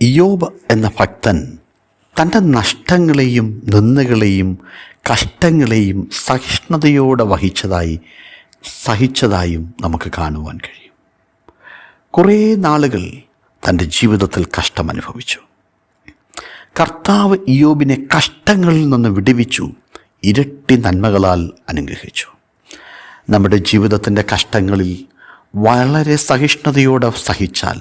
ഇയ്യോബ് എന്ന ഭക്തൻ തൻ്റെ നഷ്ടങ്ങളെയും നിന്ദകളെയും കഷ്ടങ്ങളെയും സഹിഷ്ണുതയോടെ സഹിച്ചതായും നമുക്ക് കാണുവാൻ കഴിയും. കുറേ നാളുകൾ തൻ്റെ ജീവിതത്തിൽ കഷ്ടമനുഭവിച്ചു. കർത്താവ് ഇയ്യോബിനെ കഷ്ടങ്ങളിൽ നിന്ന് വിടുവിച്ചു, ഇരട്ടി നന്മകളാൽ അനുഗ്രഹിച്ചു. നമ്മുടെ ജീവിതത്തിൻ്റെ കഷ്ടങ്ങളിൽ വളരെ സഹിഷ്ണുതയോടെ സഹിച്ചാൽ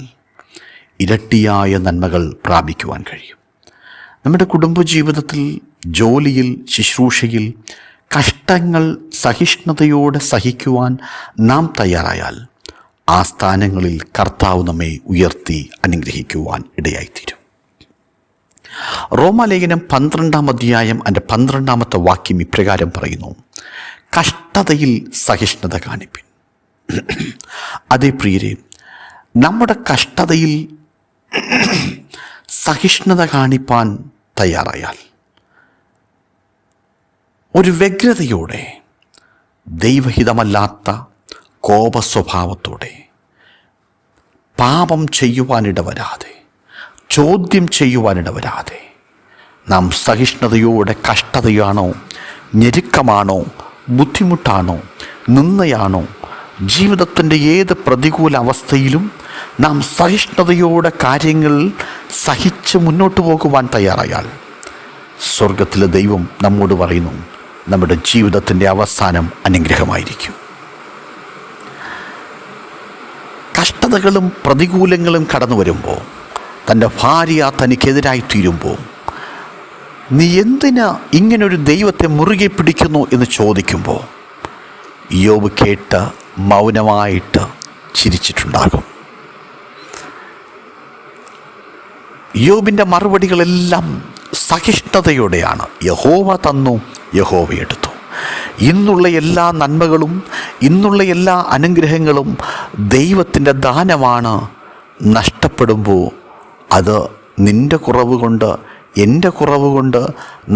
ഇരട്ടിയായ നന്മകൾ പ്രാപിക്കുവാൻ കഴിയും. നമ്മുടെ കുടുംബജീവിതത്തിൽ, ജോലിയിൽ, ശുശ്രൂഷയിൽ കഷ്ടങ്ങൾ സഹിഷ്ണുതയോടെ സഹിക്കുവാൻ നാം തയ്യാറായാൽ ആ സ്ഥാനങ്ങളിൽ കർത്താവ് നമ്മെ ഉയർത്തി അനുഗ്രഹിക്കുവാൻ ഇടയായിത്തീരും. റോമാലേഖനം 12-ാം അധ്യായം അതിൻ്റെ 12-ാമത്തെ വാക്യം ഇപ്രകാരം പറയുന്നു: കഷ്ടതയിൽ സഹിഷ്ണുത കാണിപ്പിൻ. അതേ പ്രിയരെ, നമ്മുടെ കഷ്ടതയിൽ സഹിഷ്ണുത കാണിപ്പാൻ തയ്യാറായാൽ, ഒരു വ്യഗ്രതയോടെ, ദൈവഹിതമല്ലാത്ത കോപസ്വഭാവത്തോടെ, പാപം ചെയ്യുവാനിടവരാതെ, ചോദ്യം ചെയ്യുവാനിടവരാതെ, നാം സഹിഷ്ണുതയോടെ കഷ്ടതയാണോ, ഞെരുക്കമാണോ, ബുദ്ധിമുട്ടാണോ, നിന്ദയാണോ, ജീവിതത്തിൻ്റെ ഏത് പ്രതികൂല അവസ്ഥയിലും നാം സഹിഷ്ണുതയോടെ കാര്യങ്ങൾ സഹിച്ച് മുന്നോട്ട് പോകുവാൻ തയ്യാറായാൽ, സ്വർഗത്തിലെ ദൈവം നമ്മോട് പറയുന്നു, നമ്മുടെ ജീവിതത്തിൻ്റെ അവസാനം അനുഗ്രഹമായിരിക്കും. കഷ്ടതകളും പ്രതികൂലങ്ങളും കടന്നു വരുമ്പോൾ, തൻ്റെ ഭാര്യ തനിക്കെതിരായി തീരുമ്പോൾ, നീ എന്തിനാ ഇങ്ങനൊരു ദൈവത്തെ മുറുകെ പിടിക്കുന്നു എന്ന് ചോദിക്കുമ്പോൾ, ഇയ്യോബ് കേട്ട് മൗനമായിട്ട് ചിരിച്ചിട്ടുണ്ടാകും. ഇയ്യോബിൻ്റെ മറുപടികളെല്ലാം സഹിഷ്ണുതയോടെയാണ്. യഹോവ തന്നു, യഹോവ എടുത്തു. ഇന്നുള്ള എല്ലാ നന്മകളും, ഇന്നുള്ള എല്ലാ അനുഗ്രഹങ്ങളും ദൈവത്തിൻ്റെ ദാനമാണ്. നഷ്ടപ്പെടുമ്പോൾ അത് നിൻ്റെ കുറവ് കൊണ്ട്, എൻ്റെ കുറവ് കൊണ്ട്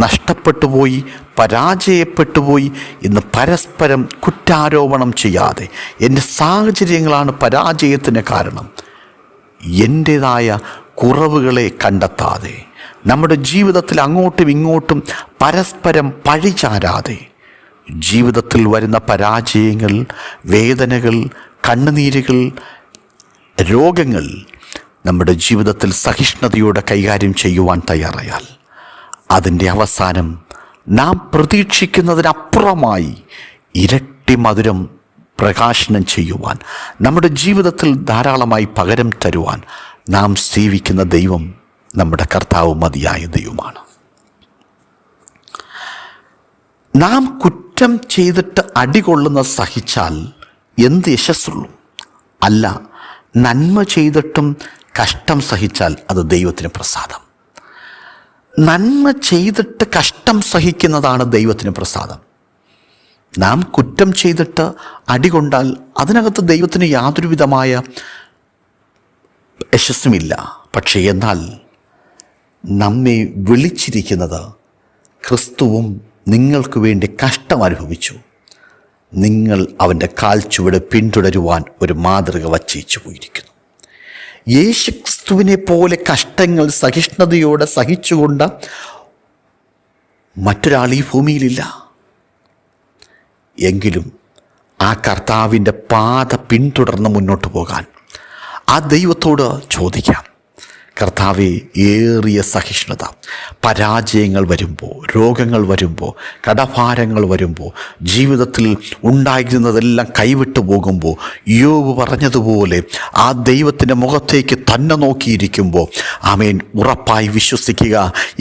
നഷ്ടപ്പെട്ടുപോയി, പരാജയപ്പെട്ടുപോയി എന്ന് പരസ്പരം കുറ്റാരോപണം ചെയ്യാതെ, എൻ്റെ സാഹചര്യങ്ങളാണ് പരാജയത്തിന് കാരണം, എൻ്റേതായ കുറവുകളെ കണ്ടെത്താതെ, നമ്മുടെ ജീവിതത്തിൽ അങ്ങോട്ടും ഇങ്ങോട്ടും പരസ്പരം പഴിചാരാതെ, ജീവിതത്തിൽ വരുന്ന പരാജയങ്ങൾ, വേദനകൾ, കണ്ണുനീരുകൾ, രോഗങ്ങൾ നമ്മുടെ ജീവിതത്തിൽ സഹിഷ്ണുതയോടെ കൈകാര്യം ചെയ്യുവാൻ തയ്യാറായാൽ, അതിൻ്റെ അവസാനം നാം പ്രതീക്ഷിക്കുന്നതിനപ്പുറമായി ഇരട്ടി മധുരം പ്രകാശനം ചെയ്യുവാൻ, നമ്മുടെ ജീവിതത്തിൽ ധാരാളമായി പകരം തരുവാൻ നാം സേവിക്കുന്ന ദൈവം നമ്മുടെ കർത്താവ് മതിയായ ദൈവമാണ്. നാം കുറ്റം ചെയ്തിട്ട് അടികൊള്ളുന്ന സഹിച്ചാൽ എന്ത് യശസ്സുള്ളൂ? അല്ല, നന്മ ചെയ്തിട്ടും കഷ്ടം സഹിച്ചാൽ അത് ദൈവത്തിന് പ്രസാദം. നന്മ ചെയ്തിട്ട് കഷ്ടം സഹിക്കുന്നതാണ് ദൈവത്തിന് പ്രസാദം. നാം കുറ്റം ചെയ്തിട്ട് അടികൊണ്ടാൽ അതിനകത്ത് ദൈവത്തിന് യാതൊരു വിധമായ യശസ്സുമില്ല. പക്ഷേ എന്നാൽ നമ്മെ വിളിച്ചിരിക്കുന്നത്, ക്രിസ്തുവും നിങ്ങൾക്ക് വേണ്ടി കഷ്ടം അനുഭവിച്ചു, നിങ്ങൾ അവൻ്റെ കാൽച്ചുവട് പിന്തുടരുവാൻ ഒരു മാതൃക വച്ചേച്ചു പോയിരിക്കുന്നു. യേശുക്രിസ്തുവിനെ പോലെ കഷ്ടങ്ങൾ സഹിഷ്ണുതയോടെ സഹിച്ചുകൊണ്ട് മറ്റൊരാൾ ഈ ഭൂമിയിലില്ല. എങ്കിലും ആ കർത്താവിൻ്റെ പാത പിന്തുടർന്ന് മുന്നോട്ട് പോകാൻ ആ ദൈവത്തോട് ചോദിക്കാം. കർത്താവേ, ഏറിയ സഹിഷ്ണുത, പരാജയങ്ങൾ വരുമ്പോൾ, രോഗങ്ങൾ വരുമ്പോൾ, കടഭാരങ്ങൾ വരുമ്പോൾ, ജീവിതത്തിൽ ഉണ്ടായിരുന്നതെല്ലാം കൈവിട്ടു പോകുമ്പോൾ, ഇയ്യോബ് പറഞ്ഞതുപോലെ ആ ദൈവത്തിൻ്റെ മുഖത്തേക്ക് തന്നെ നോക്കിയിരിക്കുമ്പോൾ, ആമേൻ, ഉറപ്പായി വിശ്വസിക്കുക,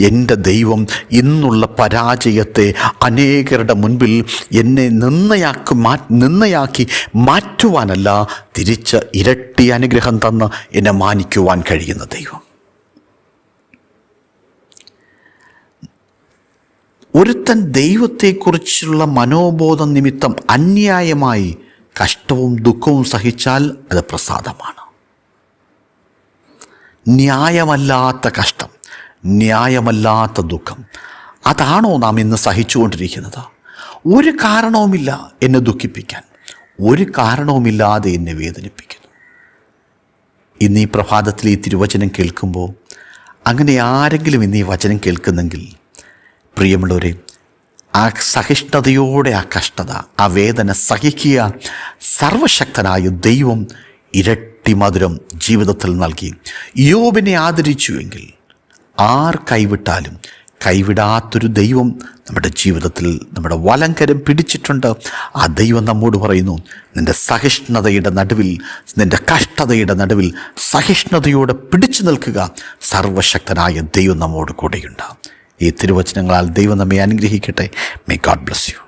എൻ്റെ ദൈവം ഇന്നുള്ള പരാജയത്തെ അനേകരുടെ മുൻപിൽ എന്നെ നിന്നയാക്കി മാറ്റുവാനല്ല, തിരിച്ച് ഇരട്ടി അനുഗ്രഹം തന്ന് എന്നെ മാനിക്കുവാൻ കഴിയുന്ന ദൈവം. ഒരുത്തൻ ദൈവത്തെക്കുറിച്ചുള്ള മനോബോധം നിമിത്തം അന്യായമായി കഷ്ടവും ദുഃഖവും സഹിച്ചാൽ അത് പ്രസാദമാണ്. ന്യായമല്ലാത്ത കഷ്ടം, ന്യായമല്ലാത്ത ദുഃഖം, അതാണോ നാം ഇന്ന് സഹിച്ചുകൊണ്ടിരിക്കുന്നത്? ഒരു കാരണവുമില്ല എന്നെ ദുഃഖിപ്പിക്കാൻ, ഒരു കാരണവുമില്ലാതെ എന്നെ വേദനിപ്പിക്കുന്നു. ഇന്ന് ഈ പ്രഭാതത്തിൽ ഈ തിരുവചനം കേൾക്കുമ്പോൾ അങ്ങനെ ആരെങ്കിലും ഇന്ന് ഈ വചനം കേൾക്കുന്നെങ്കിൽ, പ്രിയമുള്ളവരെ, ആ സഹിഷ്ണുതയോടെ ആ കഷ്ടത, ആ വേദന സഹിക്കുക സർവശക്തനായ ദൈവം ഇരട്ടി മധുരം ജീവിതത്തിൽ നൽകി. യോബിനെ ആദരിച്ചുവെങ്കിൽ ആർ കൈവിട്ടാലും കൈവിടാത്തൊരു ദൈവം നമ്മുടെ ജീവിതത്തിൽ നമ്മുടെ വലങ്കരം പിടിച്ചിട്ടുണ്ട്. ആ ദൈവം നമ്മോട് പറയുന്നു, നിൻ്റെ സഹിഷ്ണുതയുടെ നടുവിൽ, നിൻ്റെ കഷ്ടതയുടെ നടുവിൽ സഹിഷ്ണുതയോടെ പിടിച്ചു നിൽക്കുക, സർവശക്തനായ ദൈവം നമ്മോട് കൂടെയുണ്ട്. ഈ തിരുവചനങ്ങളാൽ ദൈവം നമ്മെ അനുഗ്രഹിക്കട്ടെ. May God bless you.